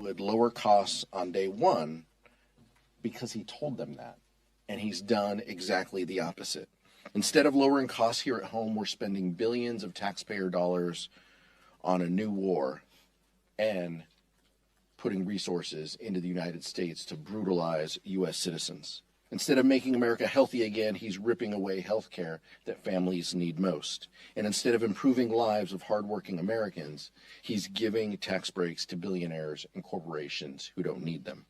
would lower costs on day one because he told them that. And he's done exactly the opposite. Instead of lowering costs here at home, we're spending billions of taxpayer dollars on a new war and putting resources into the United States to brutalize U.S. citizens. Instead of making America healthy again, he's ripping away health care that families need most. And instead of improving lives of hardworking Americans, he's giving tax breaks to billionaires and corporations who don't need them.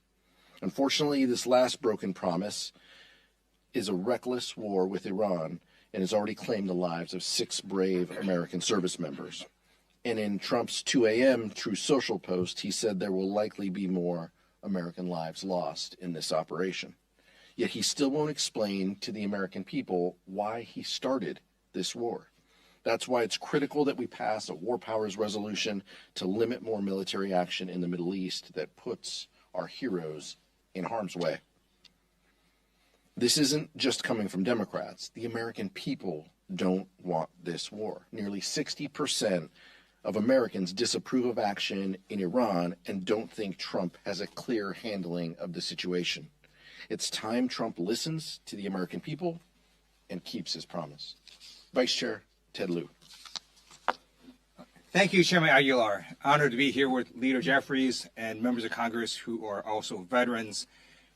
Unfortunately, this last broken promise is a reckless war with Iran and has already claimed the lives of 6 brave American service members. And in Trump's 2 a.m. Truth Social post, he said there will likely be more American lives lost in this operation. Yet he still won't explain to the American people why he started this war. That's why it's critical that we pass a war powers resolution to limit more military action in the Middle East that puts our heroes in harm's way. This isn't just coming from Democrats. The American people don't want this war. Nearly 60% of Americans disapprove of action in Iran and don't think Trump has a clear handling of the situation. It's time Trump listens to the American people and keeps his promise. Vice Chair Ted Lieu. Thank you, Chairman Aguilar. Honored to be here with Leader Jeffries and members of Congress who are also veterans.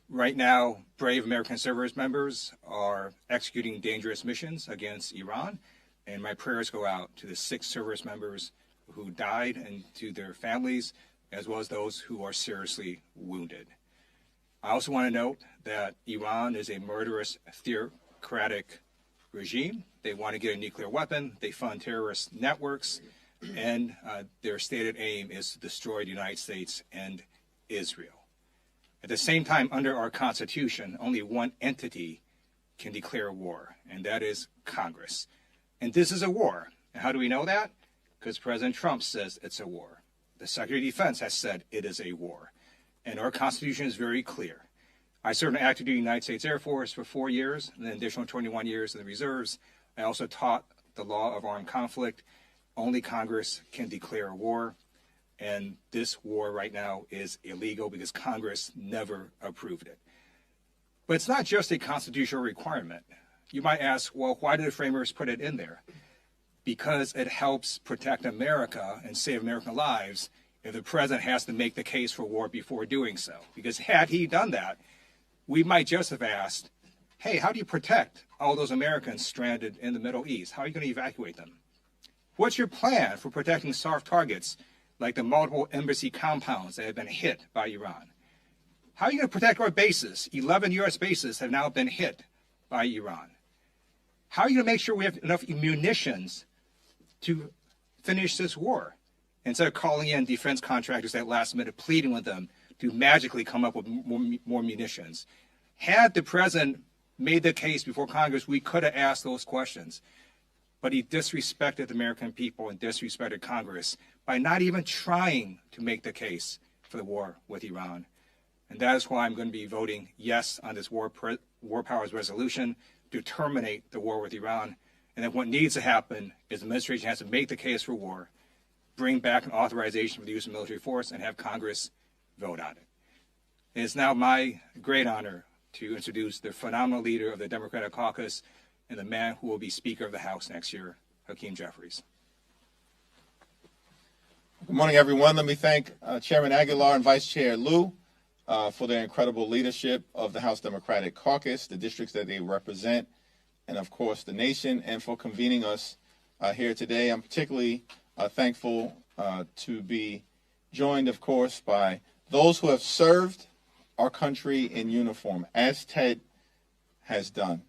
Right now, brave American service members are executing dangerous missions against Iran, and my prayers go out to the 6 service members who died and to their families, as well as those who are seriously wounded. I also want to note that Iran is a murderous, theocratic regime. They want to get a nuclear weapon, they fund terrorist networks, and their stated aim is to destroy the United States and Israel. At the same time, under our Constitution, only one entity can declare war, and that is Congress. And this is a war. And how do we know that? Because President Trump says it's a war. The Secretary of Defense has said it is a war. And our Constitution is very clear. I served in active duty United States Air Force for 4 years, and then additional 21 years in the reserves. I also taught the law of armed conflict. Only Congress can declare war. And this war right now is illegal because Congress never approved it. But it's not just a constitutional requirement. You might ask, well, why did the framers put it in there? Because it helps protect America and save American lives if the president has to make the case for war before doing so. Because had he done that, we might just have asked, hey, how do you protect all those Americans stranded in the Middle East? How are you going to evacuate them? What's your plan for protecting soft targets like the multiple embassy compounds that have been hit by Iran? How are you going to protect our bases? 11 U.S. bases have now been hit by Iran. How are you going to make sure we have enough munitions to finish this war, instead of calling in defense contractors at last minute, pleading with them to magically come up with more munitions? Had the president made the case before Congress, we could have asked those questions. But he disrespected the American people and disrespected Congress by not even trying to make the case for the war with Iran. And that is why I'm going to be voting yes on this war powers resolution to terminate the war with Iran. And then what needs to happen is the administration has to make the case for war, bring back an authorization for the use of military force, and have Congress vote on it. It is now my great honor to introduce the phenomenal leader of the Democratic caucus and the man who will be Speaker of the House next year, Hakeem Jeffries. Good morning, everyone. Let me thank Chairman Aguilar and Vice Chair Lieu for their incredible leadership of the House Democratic Caucus, the districts that they represent, and of course the nation, and for convening us here today. I'm particularly thankful to be joined, of course, by those who have served our country in uniform, as Ted has done.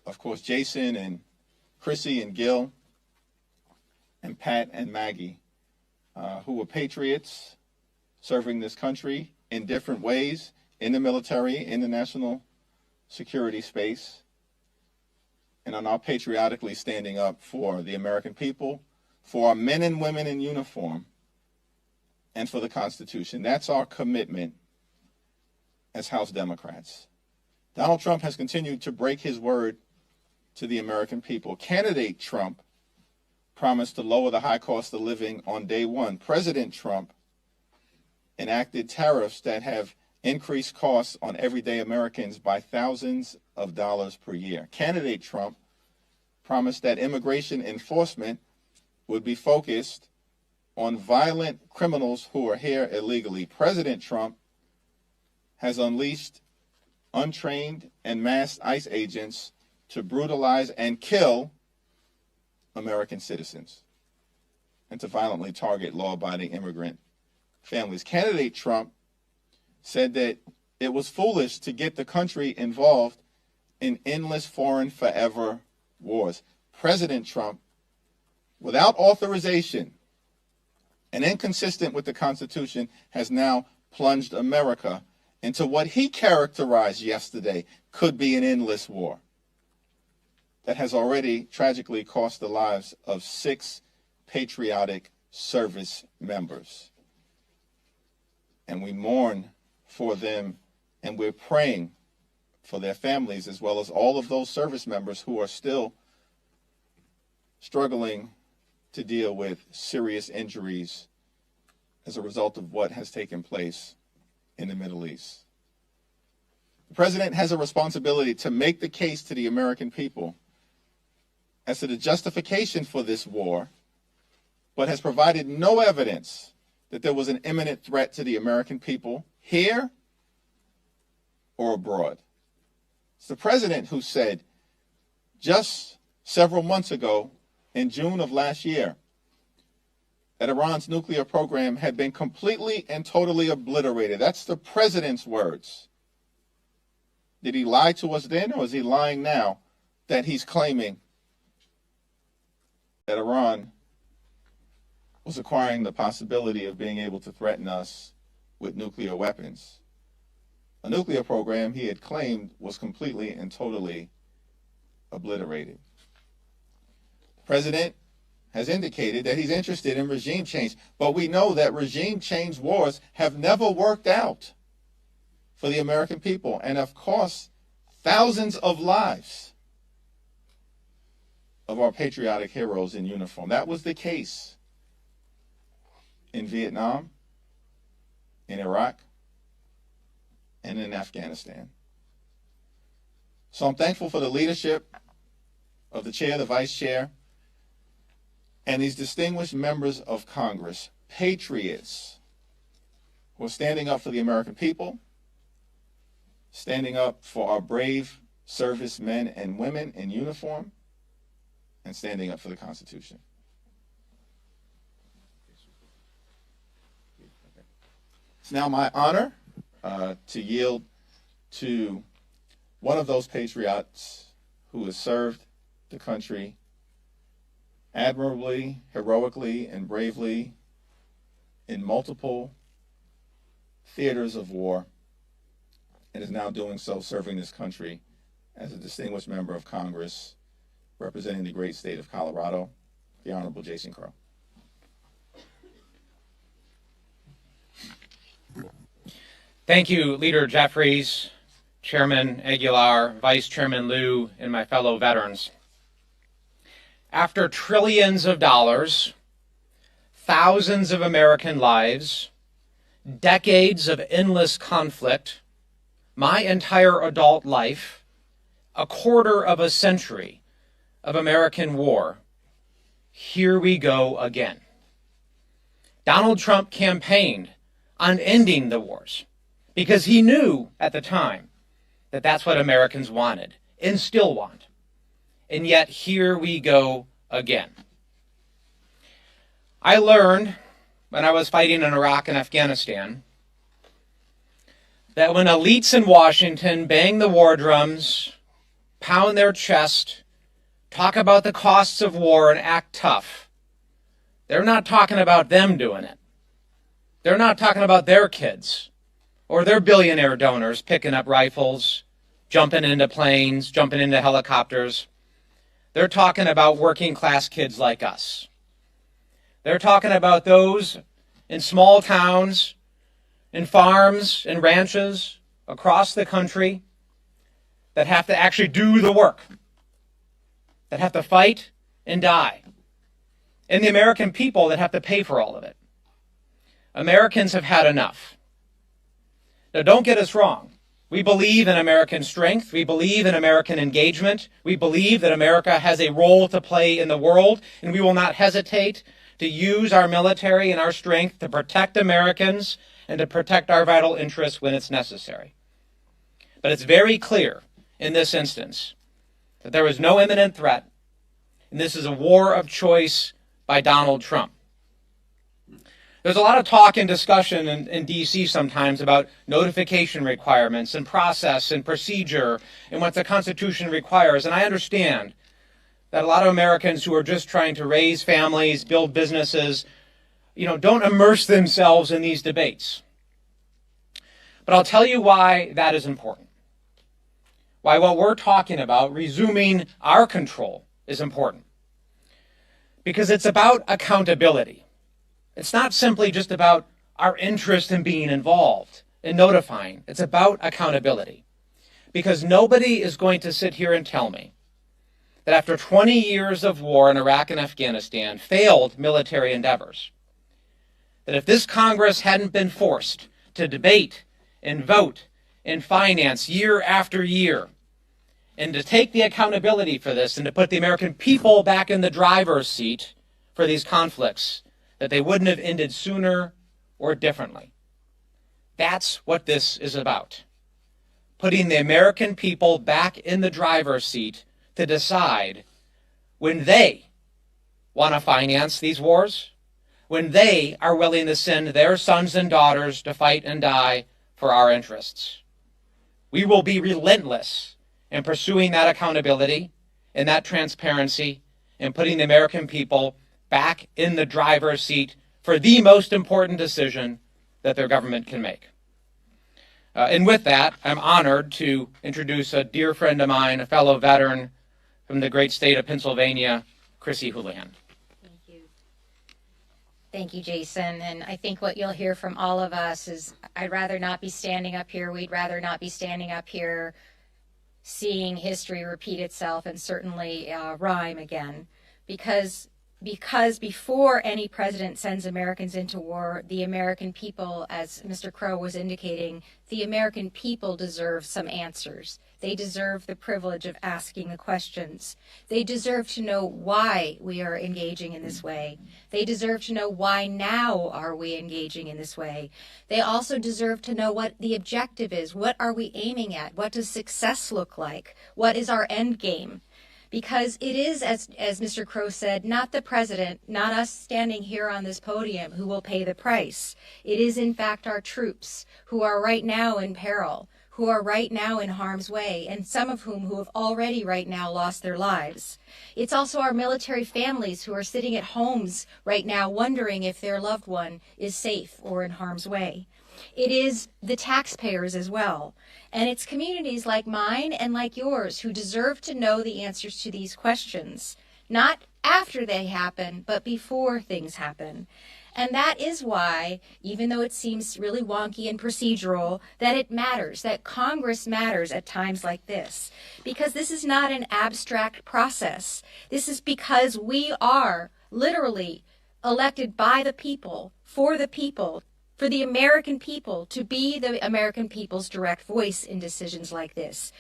Of course, Jason and Chrissy and Gil and Pat and Maggie, who were patriots serving this country in different ways in the military, in the national security space, and are now patriotically standing up for the American people, for our men and women in uniform, and for the Constitution. That's our commitment as House Democrats. Donald Trump has continued to break his word to the American people. Candidate Trump promised to lower the high cost of living on day one. President Trump enacted tariffs that have increased costs on everyday Americans by thousands of dollars per year. Candidate Trump promised that immigration enforcement would be focused on violent criminals who are here illegally. President Trump has unleashed untrained and masked ICE agents to brutalize and kill American citizens and to violently target law-abiding immigrant families. Candidate Trump said that it was foolish to get the country involved in endless foreign forever wars. President Trump, without authorization and inconsistent with the Constitution, has now plunged America into what he characterized yesterday could be an endless war that has already tragically cost the lives of 6 patriotic service members. And we mourn for them, and we're praying for their families, as well as all of those service members who are still struggling to deal with serious injuries as a result of what has taken place in the Middle East. The president has a responsibility to make the case to the American people as to the justification for this war, but has provided no evidence that there was an imminent threat to the American people here or abroad. It's the president who said just several months ago, in June of last year, that Iran's nuclear program had been completely and totally obliterated. That's the president's words. Did he lie to us then, or is he lying now that he's claiming that Iran was acquiring the possibility of being able to threaten us with nuclear weapons? A nuclear program he had claimed was completely and totally obliterated. The president has indicated that he's interested in regime change, but we know that regime change wars have never worked out for the American people and have cost thousands of lives of our patriotic heroes in uniform. That was the case in Vietnam, in Iraq, and in Afghanistan. So I'm thankful for the leadership of the chair, the vice chair, and these distinguished members of Congress, patriots who are standing up for the American people, standing up for our brave servicemen and women in uniform, and standing up for the Constitution. It's now my honor to yield to one of those patriots who has served the country admirably, heroically, and bravely in multiple theaters of war, and is now doing so, serving this country as a distinguished member of Congress representing the great state of Colorado, the Honorable Jason Crow. Thank you, Leader Jeffries, Chairman Aguilar, Vice Chairman Liu, and my fellow veterans. After trillions of dollars, thousands of American lives, decades of endless conflict, my entire adult life, a quarter of a century of American war, here we go again. Donald Trump campaigned on ending the wars because he knew at the time that that's what Americans wanted and still want. And yet here we go again. I learned when I was fighting in Iraq and Afghanistan that when elites in Washington bang the war drums, pound their chest, talk about the costs of war and act tough, they're not talking about them doing it. They're not talking about their kids or their billionaire donors picking up rifles, jumping into planes, jumping into helicopters. They're talking about working class kids like us. They're talking about those in small towns, in farms, in ranches across the country that have to actually do the work, that have to fight and die, and the American people that have to pay for all of it. Americans have had enough. Now, don't get us wrong. We believe in American strength. We believe in American engagement. We believe that America has a role to play in the world, and we will not hesitate to use our military and our strength to protect Americans and to protect our vital interests when it's necessary. But it's very clear in this instance that there is no imminent threat, and this is a war of choice by Donald Trump. There's a lot of talk and discussion in D.C. sometimes about notification requirements and process and procedure and what the Constitution requires. And I understand that a lot of Americans who are just trying to raise families, build businesses, don't immerse themselves in these debates. But I'll tell you why that is important. Why what we're talking about, resuming our control, is important. Because it's about accountability. It's not simply just about our interest in being involved and notifying. It's about accountability. Because nobody is going to sit here and tell me that after 20 years of war in Iraq and Afghanistan, failed military endeavors, that if this Congress hadn't been forced to debate and vote and finance year after year, and to take the accountability for this and to put the American people back in the driver's seat for these conflicts, that they wouldn't have ended sooner or differently. That's what this is about. Putting the American people back in the driver's seat to decide when they want to finance these wars, when they are willing to send their sons and daughters to fight and die for our interests. We will be relentless in pursuing that accountability and that transparency and putting the American people back in the driver's seat for the most important decision that their government can make. And with that, I'm honored to introduce a dear friend of mine, a fellow veteran from the great state of Pennsylvania, Chrissy Houlihan. Thank you. Thank you, Jason. And I think what you'll hear from all of us is I'd rather not be standing up here. We'd rather not be standing up here seeing history repeat itself and certainly rhyme again. Because before any president sends Americans into war, the American people, as Mr. Crow was indicating, the American people deserve some answers. They deserve the privilege of asking the questions. They deserve to know why we are engaging in this way. They deserve to know why now are we engaging in this way. They also deserve to know what the objective is. What are we aiming at? What does success look like? What is our end game? Because it is, as Mr. Crow said, not the president, not us standing here on this podium who will pay the price. It is, in fact, our troops who are right now in peril, who are right now in harm's way, and some of whom who have already right now lost their lives. It's also our military families who are sitting at homes right now wondering if their loved one is safe or in harm's way. It is the taxpayers as well. And it's communities like mine and like yours who deserve to know the answers to these questions, not after they happen, but before things happen. And that is why, even though it seems really wonky and procedural, that it matters, that Congress matters at times like this. Because this is not an abstract process. This is because we are literally elected by the people, for the American people, to be the American people's direct voice in decisions like this.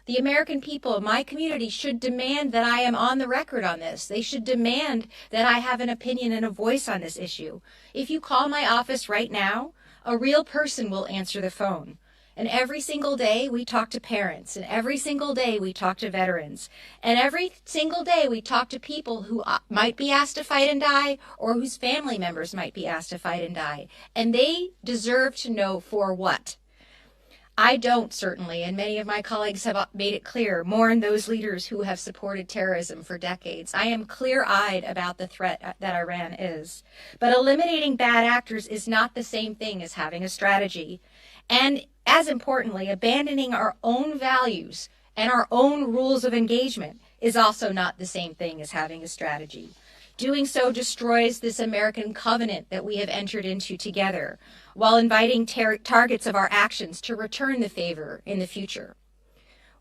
The American people, my community, should demand that I am on the record on this. They should demand that I have an opinion and a voice on this issue. If you call my office right now, a real person will answer the phone. And every single day we talk to parents, and every single day we talk to veterans, and every single day we talk to people who might be asked to fight and die, or whose family members might be asked to fight and die. And they deserve to know for what. I don't, certainly, and many of my colleagues have made it clear, mourn those leaders who have supported terrorism for decades. I am clear-eyed about the threat that Iran is. But eliminating bad actors is not the same thing as having a strategy. And as importantly, abandoning our own values and our own rules of engagement is also not the same thing as having a strategy. Doing so destroys this American covenant that we have entered into together, while inviting targets of our actions to return the favor in the future.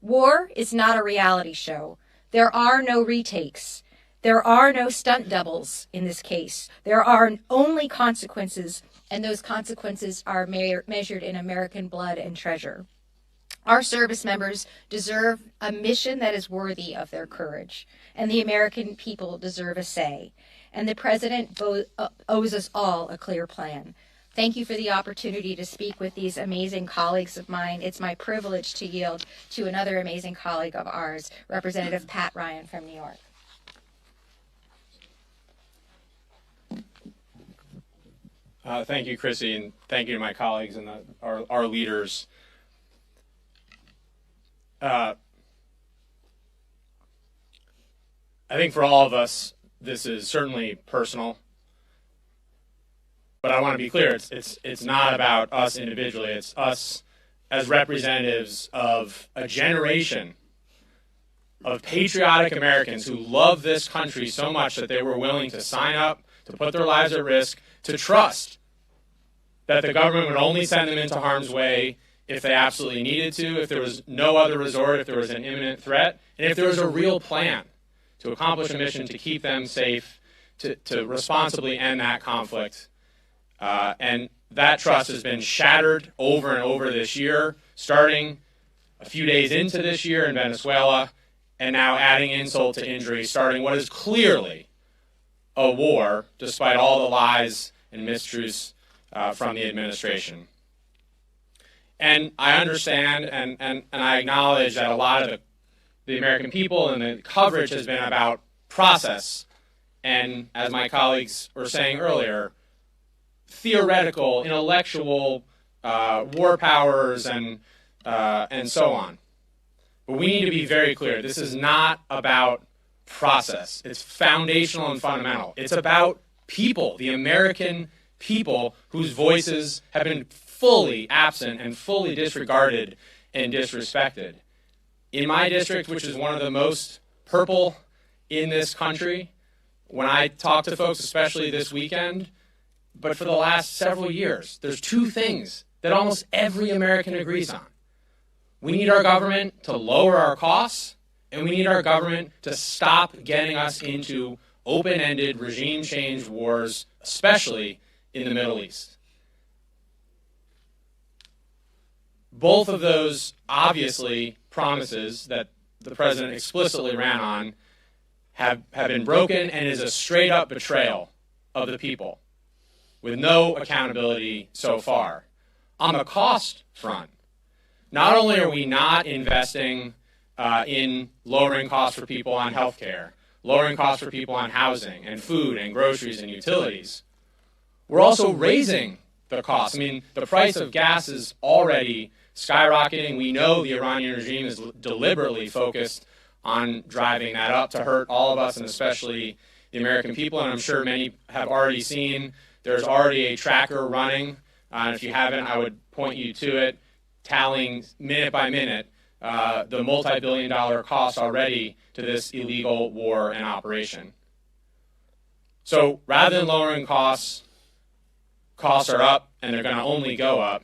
War is not a reality show. There are no retakes. There are no stunt doubles in this case. There are only consequences and those consequences are measured in American blood and treasure. Our service members deserve a mission that is worthy of their courage, and the American people deserve a say. And the President owes us all a clear plan. Thank you for the opportunity to speak with these amazing colleagues of mine. It's my privilege to yield to another amazing colleague of ours, Representative Pat Ryan from New York. Thank you, Chrissy, and thank you to my colleagues and our leaders. I think for all of us, this is certainly personal. But I want to be clear, it's not about us individually. It's us as representatives of a generation of patriotic Americans who love this country so much that they were willing to sign up, to put their lives at risk, to trust that the government would only send them into harm's way if they absolutely needed to, if there was no other resort, if there was an imminent threat, and if there was a real plan to accomplish a mission to keep them safe, to responsibly end that conflict. And that trust has been shattered over and over this year, starting a few days into this year in Venezuela, and now adding insult to injury, starting what is clearly a war, despite all the lies and mistruths from the administration. And I understand and I acknowledge that a lot of the American people and the coverage has been about process, and as my colleagues were saying earlier, theoretical, intellectual war powers and so on. But we need to be very clear. This is not about process. It's foundational and fundamental. It's about people, the American people whose voices have been fully absent and fully disregarded and disrespected. In my district, which is one of the most purple in this country, when I talk to folks, especially this weekend, but for the last several years, there's two things that almost every American agrees on. We need our government to lower our costs, and we need our government to stop getting us into open-ended regime change wars, especially in the Middle East. Both of those, obviously, promises that the president explicitly ran on have been broken and is a straight-up betrayal of the people, with no accountability so far. On the cost front, not only are we not investing in lowering costs for people on health care, lowering costs for people on housing and food and groceries and utilities, we're also raising the cost. I mean, the price of gas is already skyrocketing. We know the Iranian regime is deliberately focused on driving that up to hurt all of us, and especially the American people. And I'm sure many have already seen there's already a tracker running. And if you haven't, I would point you to it, tallying minute by minute the multi-billion-dollar cost already to this illegal war and operation. So rather than lowering costs are up, and they're going to only go up.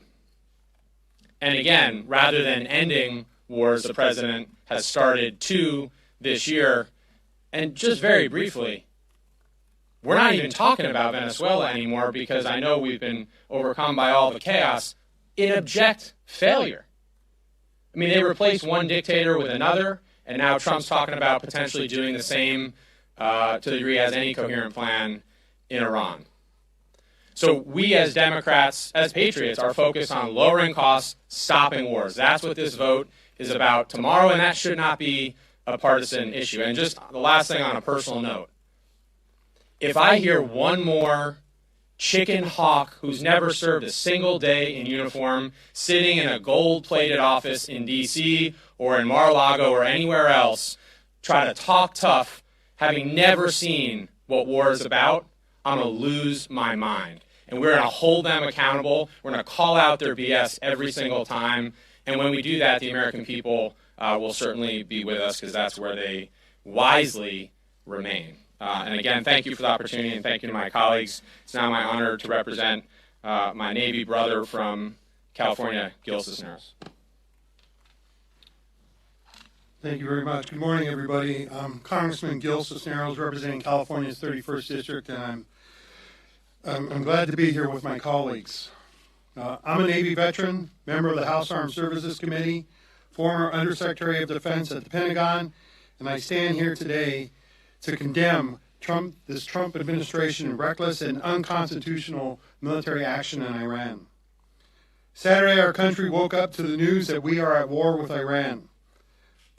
And again, rather than ending wars, the president has started two this year. And just very briefly, we're not even talking about Venezuela anymore because I know we've been overcome by all the chaos in abject failure. I mean, they replaced one dictator with another, and now Trump's talking about potentially doing the same to the degree as any coherent plan in Iran. So we as Democrats, as patriots, are focused on lowering costs, stopping wars. That's what this vote is about tomorrow, and that should not be a partisan issue. And just the last thing on a personal note, if I hear one more chicken hawk who's never served a single day in uniform sitting in a gold-plated office in D.C. or in Mar-a-Lago or anywhere else try to talk tough, having never seen what war is about, I'm going to lose my mind. And we're going to hold them accountable. We're going to call out their BS every single time. And when we do that, the American people will certainly be with us because that's where they wisely remain. And again, thank you for the opportunity, and thank you to my colleagues. It's now my honor to represent my Navy brother from California, Gil Cisneros. Thank you very much. Good morning, everybody. I'm Congressman Gil Cisneros, representing California's 31st District, and I'm I'm glad to be here with my colleagues. I'm a Navy veteran, member of the House Armed Services Committee, former Undersecretary of Defense at the Pentagon, and I stand here today to condemn this Trump administration's reckless and unconstitutional military action in Iran. Saturday, our country woke up to the news that we are at war with Iran.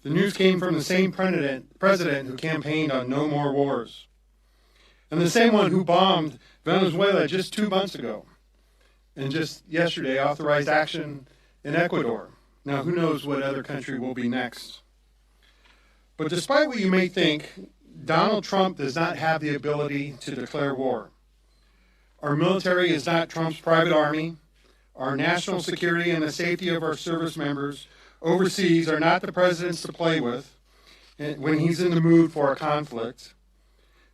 The news came from the same president who campaigned on no more wars, and the same one who bombed Venezuela just 2 months ago, and just yesterday authorized action in Ecuador. Now, who knows what other country will be next? But despite what you may think, Donald Trump does not have the ability to declare war. Our military is not Trump's private army. Our national security and the safety of our service members overseas are not the president's to play with when he's in the mood for a conflict.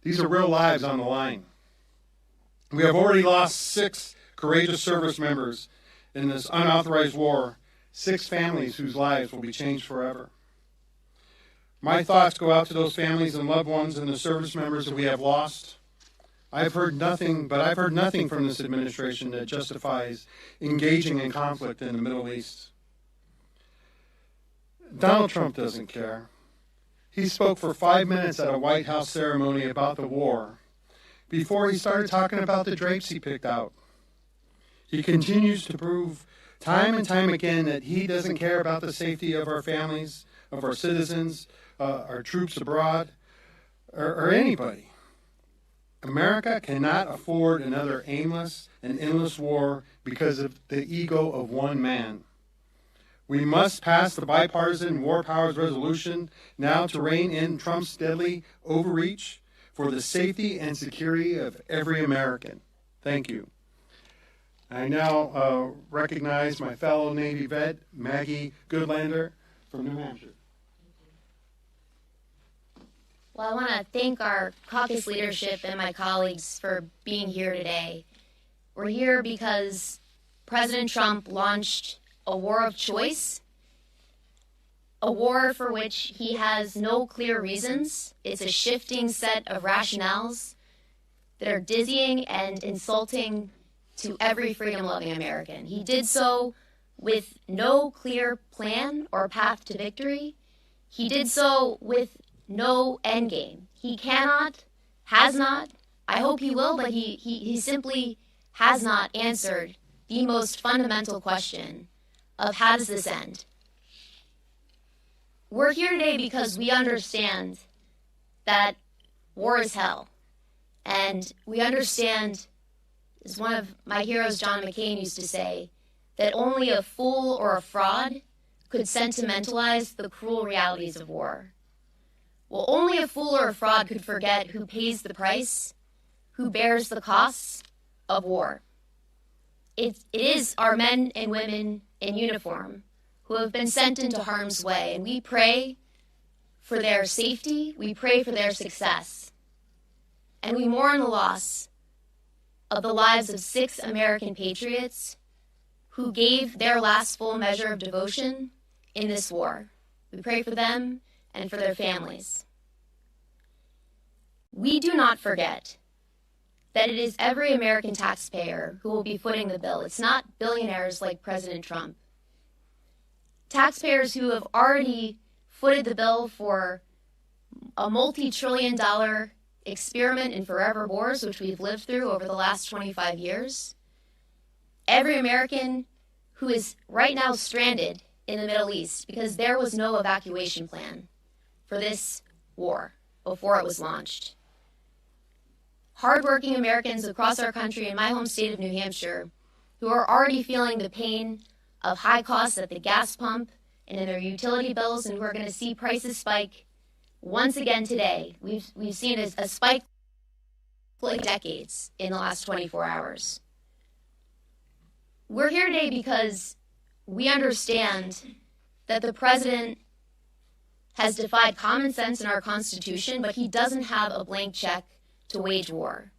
These are real lives on the line. We have already lost 6 courageous service members in this unauthorized war, 6 families whose lives will be changed forever. My thoughts go out to those families and loved ones and the service members that we have lost. I've heard nothing from this administration that justifies engaging in conflict in the Middle East. Donald Trump doesn't care. He spoke for 5 minutes at a White House ceremony about the war before he started talking about the drapes he picked out. He continues to prove time and time again that he doesn't care about the safety of our families, of our citizens, our troops abroad, or anybody. America cannot afford another aimless and endless war because of the ego of one man. We must pass the bipartisan War Powers Resolution now to rein in Trump's deadly overreach for the safety and security of every American. Thank you. I now recognize my fellow Navy vet, Maggie Goodlander from New Hampshire. Well, I want to thank our caucus leadership and my colleagues for being here today. We're here because President Trump launched a war of choice, a war for which he has no clear reasons. It's a shifting set of rationales that are dizzying and insulting to every freedom-loving American. He did so with no clear plan or path to victory. He did so with no end game. He cannot, has not, I hope he will, but he simply has not answered the most fundamental question of how does this end? We're here today because we understand that war is hell. And we understand, as one of my heroes, John McCain, used to say, that only a fool or a fraud could sentimentalize the cruel realities of war. Well, only a fool or a fraud could forget who pays the price, who bears the costs of war. It is our men and women in uniform who have been sent into harm's way, and we pray for their safety, we pray for their success, and we mourn the loss of the lives of 6 American patriots who gave their last full measure of devotion in this war. We pray for them and for their families. We do not forget that it is every American taxpayer who will be footing the bill. It's not billionaires like President Trump. Taxpayers who have already footed the bill for a multi-trillion-dollar experiment in forever wars, which we've lived through over the last 25 years. Every American who is right now stranded in the Middle East because there was no evacuation plan for this war before it was launched. Hardworking Americans across our country in my home state of New Hampshire who are already feeling the pain of high costs at the gas pump and in their utility bills, and who are going to see prices spike once again today. We've seen a spike like decades in the last 24 hours. We're here today because we understand that the president has defied common sense in our Constitution, but he doesn't have a blank check to wage war.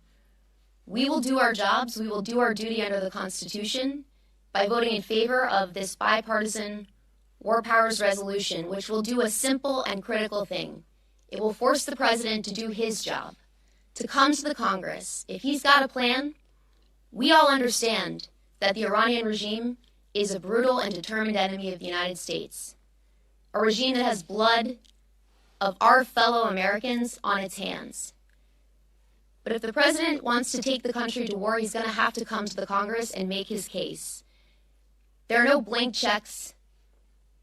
We will do our jobs, we will do our duty under the Constitution by voting in favor of this bipartisan War Powers Resolution, which will do a simple and critical thing. It will force the president to do his job, to come to the Congress. If he's got a plan, We all understand that the Iranian regime is a brutal and determined enemy of the United States, a regime that has blood of our fellow Americans on its hands. But if the president wants to take the country to war, he's going to have to come to the Congress and make his case. There are no blank checks.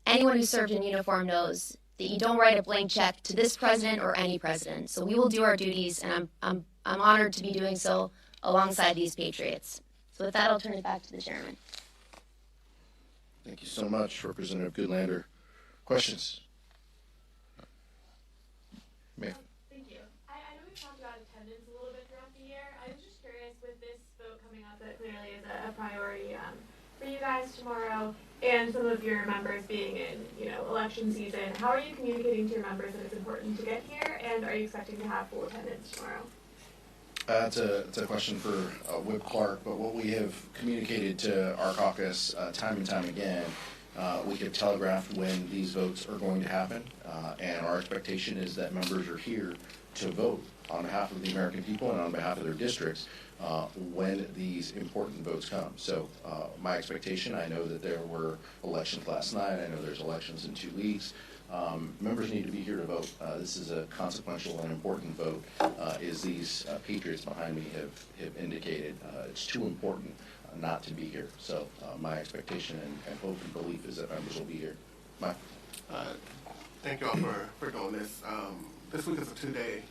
Anyone who served in uniform knows that you don't write a blank check to this president or any president. So we will do our duties, and I'm honored to be doing so alongside these patriots. So with that, I'll turn it back to the chairman. Thank you so much, Representative Goodlander. Questions? Ma'am. Thank you. I know we've talked about attendance a little bit throughout the year. I was just curious, with this vote coming up that clearly is a priority for you guys tomorrow, and some of your members being in, election season, how are you communicating to your members that it's important to get here, and are you expecting to have full attendance tomorrow? It's a question for Whip Clark, but what we have communicated to our caucus time and time again, we have telegraphed when these votes are going to happen, and our expectation is that members are here to vote on behalf of the American people and on behalf of their districts when these important votes come. So my expectation, I know that there were elections last night, I know there's elections in 2 weeks. Members need to be here to vote. This is a consequential and important vote, as these patriots behind me have indicated. It's too important not to be here. So my expectation and hope and belief is that members will be here. Mike? Thank you all for doing this. This week is a 2-day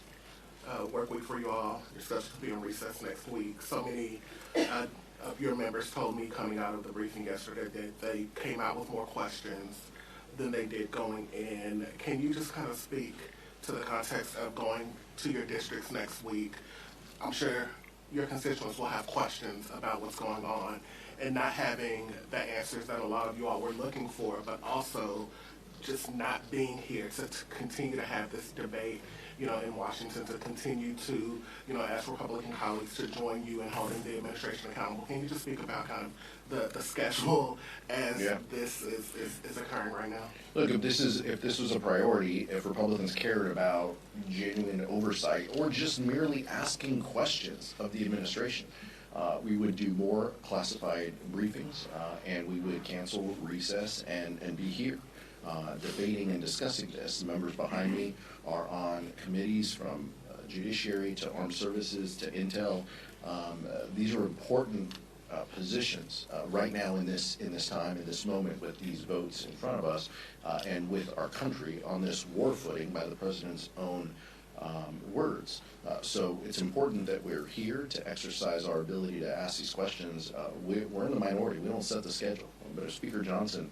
work week for you all. You're scheduled to be in recess next week. So many of your members told me coming out of the briefing yesterday that they came out with more questions than they did going in. Can you just kind of speak to the context of going to your districts next week? I'm sure your constituents will have questions about what's going on and not having the answers that a lot of you all were looking for, but also just not being here to continue to have this debate, in Washington, to continue to, ask Republican colleagues to join you in holding the administration accountable. Can you just speak about kind of the schedule as this is occurring right now? Look, if this was a priority, if Republicans cared about genuine oversight or just merely asking questions of the administration, we would do more classified briefings, and we would cancel recess and be here debating and discussing this. The members behind me are on committees from Judiciary to Armed Services to Intel. These are important positions right now in this time, in this moment, with these votes in front of us, and with our country on this war footing by the president's own words. So it's important that we're here to exercise our ability to ask these questions. We're in the minority. We don't set the schedule. But if Speaker Johnson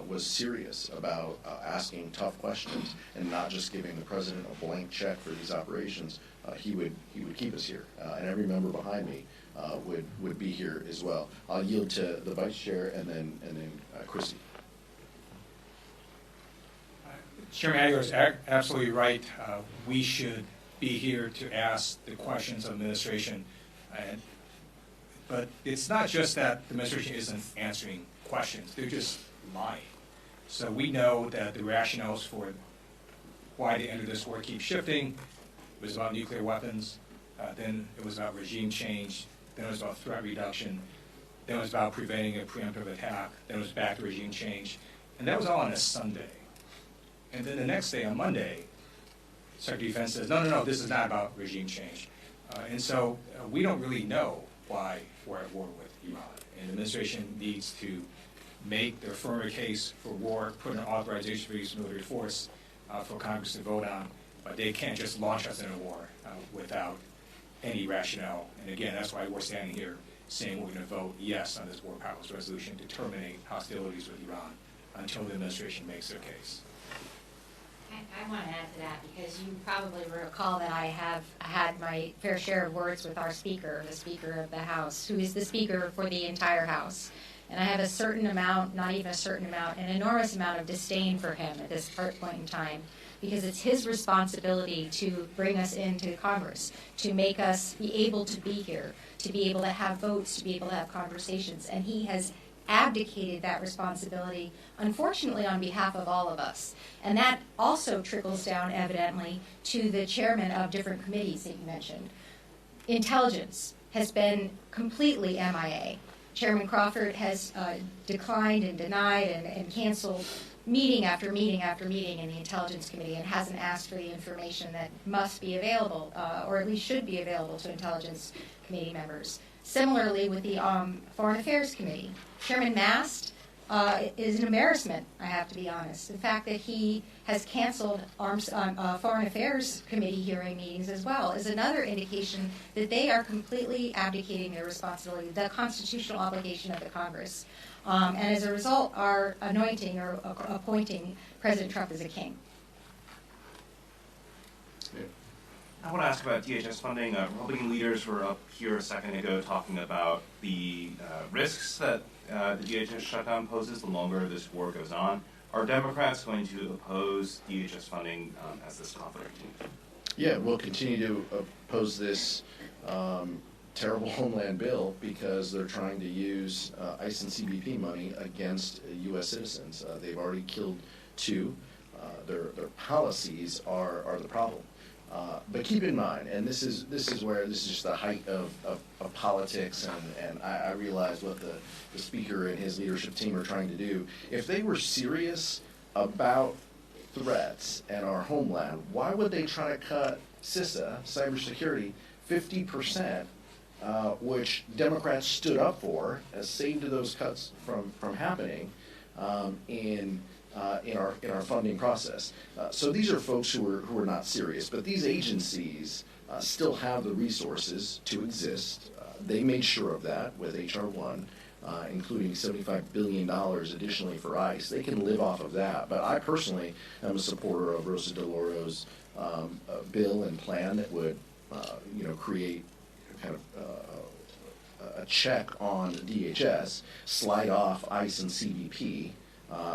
was serious about asking tough questions and not just giving the president a blank check for these operations, he would keep us here, and every member behind me would be here as well. I'll yield to the vice chair and then Chrissy. Chairman Aguilar is absolutely right. We should be here to ask the questions of administration, but it's not just that the administration isn't answering questions; they're just lying. So we know that the rationales for why they entered this war keep shifting. It was about nuclear weapons, then it was about regime change, then it was about threat reduction, then it was about preventing a preemptive attack, then it was back to regime change, and that was all on a Sunday. And then the next day, on Monday, Secretary of Defense says, no, this is not about regime change. And so we don't really know why we're at war with Iran. And the administration needs to make their firmer case for war, put an authorization for use of military force for Congress to vote on, but they can't just launch us into war without any rationale. And again, that's why we're standing here saying we're going to vote yes on this war powers resolution to terminate hostilities with Iran until the administration makes their case. I want to add to that, because you probably recall that I have had my fair share of words with our Speaker, the Speaker of the House, who is the Speaker for the entire House. And I have a certain amount, not even a certain amount, an enormous amount of disdain for him at this point in time, because it's his responsibility to bring us into Congress, to make us be able to be here, to be able to have votes, to be able to have conversations. And he has abdicated that responsibility, unfortunately, on behalf of all of us. And that also trickles down, evidently, to the chairman of different committees that you mentioned. Intelligence. has been completely MIA. Chairman Crawford has declined and denied and canceled meeting after meeting after meeting in the Intelligence Committee and hasn't asked for the information that must be available, or at least should be available to Intelligence Committee members. Similarly with the Foreign Affairs Committee, Chairman Mast is an embarrassment, I have to be honest. The fact that he has canceled Foreign Affairs Committee hearing meetings as well is another indication that they are completely abdicating their responsibility, the constitutional obligation of the Congress. And as a result, are anointing or appointing President Trump as a king. I want to ask about DHS funding. Republican leaders were up here a second ago talking about the risks that the DHS shutdown poses the longer this war goes on. Are Democrats going to oppose DHS funding as this conflict continues? Yeah, we'll continue to oppose this terrible homeland bill because they're trying to use ICE and CBP money against U.S. citizens. They've already killed 2. Their policies are the problem. But keep in mind, and this is just the height of politics, and I realize what the speaker and his leadership team are trying to do. If they were serious about threats and our homeland, why would they try to cut CISA, cybersecurity, 50%, which Democrats stood up for, as saved those cuts from happening in our funding process. So these are folks who are not serious, but these agencies still have the resources to exist. They made sure of that with H.R. 1, including $75 billion additionally for ICE. They can live off of that, but I personally am a supporter of Rosa DeLauro's bill and plan that would create kind of a check on DHS, slide off ICE and CBP,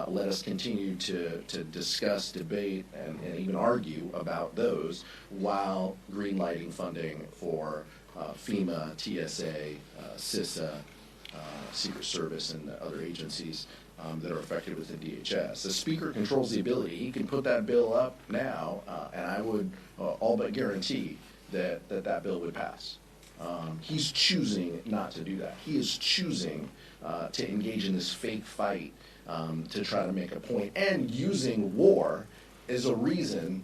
let us continue to discuss, debate, and even argue about those while greenlighting funding for FEMA, TSA, CISA, Secret Service, and the other agencies that are affected with the DHS. The Speaker controls the ability. He can put that bill up now, and I would all but guarantee that bill would pass. He's choosing not to do that. He is choosing to engage in this fake fight to try to make a point, and using war as a reason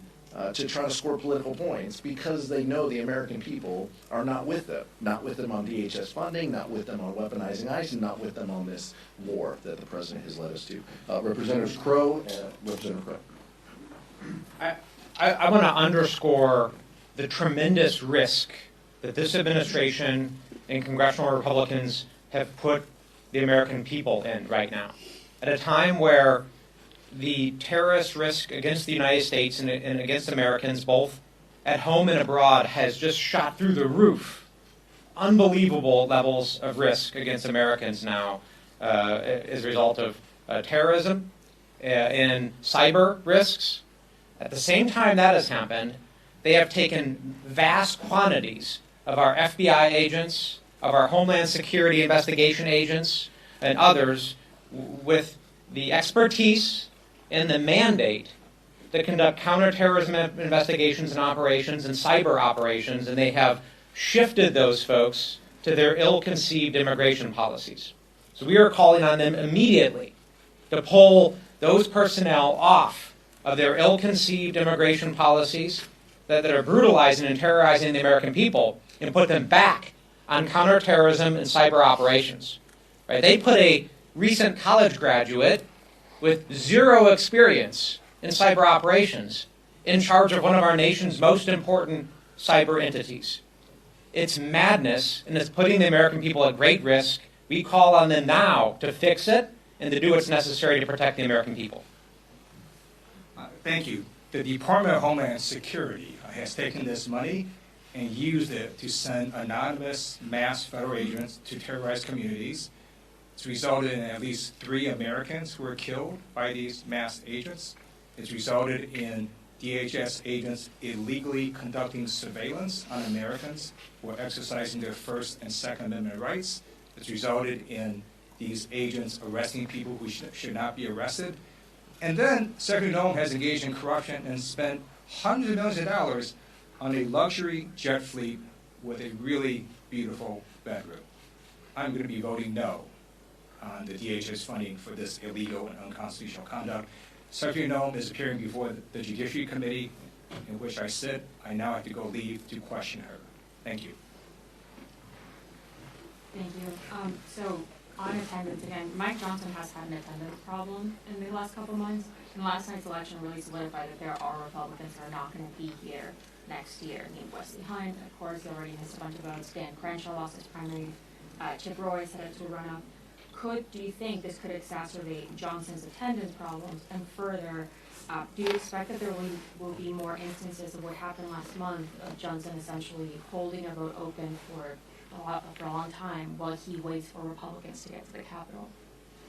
to try to score political points because they know the American people are not with them. Not with them on DHS funding, not with them on weaponizing ICE, and not with them on this war that the president has led us to. Representative Crow, Representative Crow. I want to underscore the tremendous risk that this administration and congressional Republicans have put the American people in right now. At a time where the terrorist risk against the United States and against Americans, both at home and abroad, has just shot through the roof. Unbelievable levels of risk against Americans now as a result of terrorism and cyber risks. At the same time that has happened, they have taken vast quantities of our FBI agents, of our Homeland Security investigation agents, and others with the expertise and the mandate to conduct counterterrorism investigations and operations and cyber operations, and they have shifted those folks to their ill-conceived immigration policies. So we are calling on them immediately to pull those personnel off of their ill-conceived immigration policies that are brutalizing and terrorizing the American people and put them back on counterterrorism and cyber operations. Right? They put a recent college graduate with zero experience in cyber operations in charge of one of our nation's most important cyber entities. It's madness, and it's putting the American people at great risk. We call on them now to fix it and to do what's necessary to protect the American people. Thank you. The Department of Homeland Security has taken this money and used it to send anonymous mass federal agents to terrorize communities. It's resulted in at least 3 Americans who were killed by these mass agents. It's resulted in DHS agents illegally conducting surveillance on Americans who are exercising their First and Second Amendment rights. It's resulted in these agents arresting people who should not be arrested. And then Secretary Noem has engaged in corruption and spent hundreds of millions of dollars on a luxury jet fleet with a really beautiful bedroom. I'm going to be voting no on the DHS funding for this illegal and unconstitutional conduct. Secretary Noem is appearing before the Judiciary Committee, in which I sit. I now have to go leave to question her. Thank you. Thank you. So on attendance again, Mike Johnson has had an attendance problem in the last couple months, and last night's election really solidified that there are Republicans that are not going to be here next year. I mean, Wesley Hunt, of course, he already missed a bunch of votes. Dan Crenshaw lost his primary. Chip Roy said it to a runoff. Do you think this could exacerbate Johnson's attendance problems? And further, do you expect that there will be more instances of what happened last month of Johnson essentially holding a vote open for a long time while he waits for Republicans to get to the Capitol?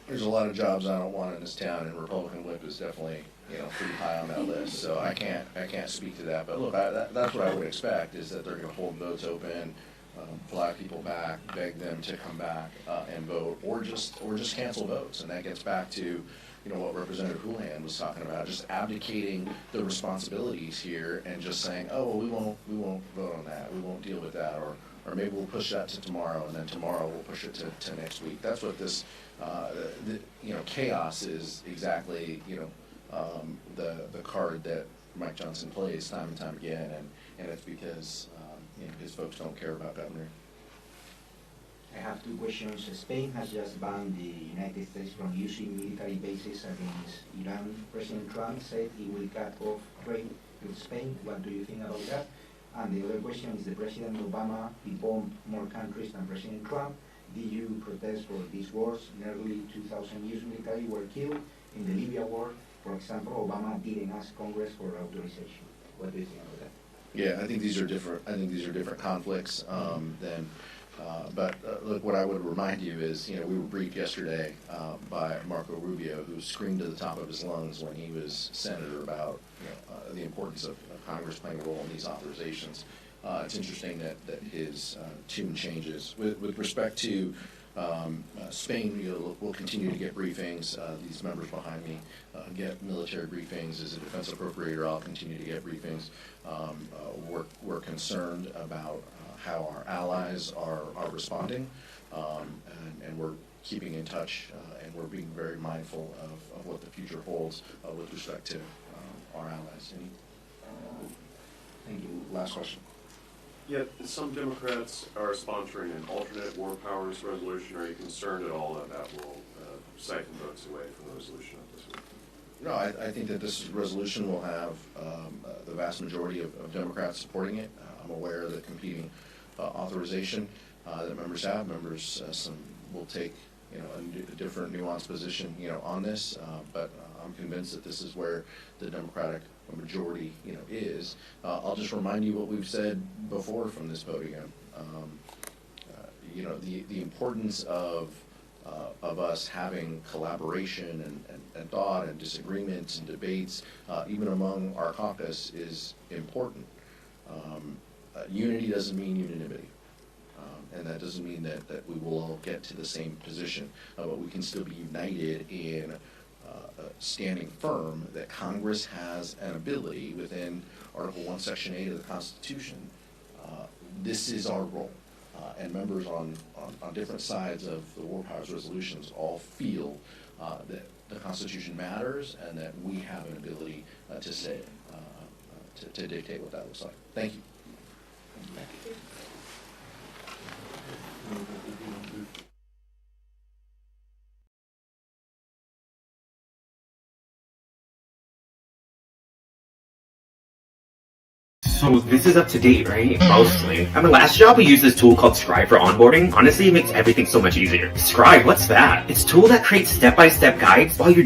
There's a lot of jobs I don't want in this town, and Republican whip is definitely, pretty high on that list. So I can't speak to that. But look, that's what I would expect, is that they're going to hold votes open, fly people back, beg them to come back and vote, or just cancel votes. And that gets back to what Representative Houlihan was talking about, just abdicating the responsibilities here and just saying, oh, well, we won't vote on that, we won't deal with that, or maybe we'll push that to tomorrow, and then tomorrow we'll push it to next week. That's what this chaos is exactly. The card that Mike Johnson plays time and time again, and it's because his folks don't care about governor. I have two questions. Spain has just banned the United States from using military bases against Iran. President Trump said he will cut off trade with Spain. What do you think about that? And the other question is, the President Obama, he bombed more countries than President Trump. Did you protest for these wars? Nearly 2,000 US military were killed in the Libya war. For example, Obama didn't ask Congress for authorization. What do you think about that? Yeah, I think these are different conflicts but look, what I would remind you is, we were briefed yesterday by Marco Rubio, who screamed to the top of his lungs when he was senator about the importance of Congress playing a role in these authorizations. It's interesting that his tune changes. With respect to Spain, we'll continue to get briefings. These members behind me get military briefings. As a defense appropriator, I'll continue to get briefings. We're concerned about how our allies are responding, and we're keeping in touch, and we're being very mindful of what the future holds with respect to our allies. Thank you. Last question. Yet some Democrats are sponsoring an alternate war powers resolution. Are you concerned at all that will siphon votes away from the resolution of this week? No, I think that this resolution will have the vast majority of Democrats supporting it. I'm aware of the competing authorization that members have. Members some will take a different nuanced position on this, but I'm convinced that this is where the Democratic majority is. I'll just remind you what we've said before from this podium. The importance of us having collaboration and thought and disagreements and debates, even among our caucus, is important. Unity doesn't mean unanimity. And that doesn't mean that we will all get to the same position, but we can still be united in standing firm that Congress has an ability within Article 1, Section 8 of the Constitution. This is our role. And members on different sides of the war powers resolutions all feel that the Constitution matters and that we have an ability to say, to dictate what that looks like. Thank you. Thank you. So this is up to date, right? Mostly. At my last job, we used this tool called Scribe for onboarding. Honestly, it makes everything so much easier. Scribe, what's that? It's a tool that creates step-by-step guides while you're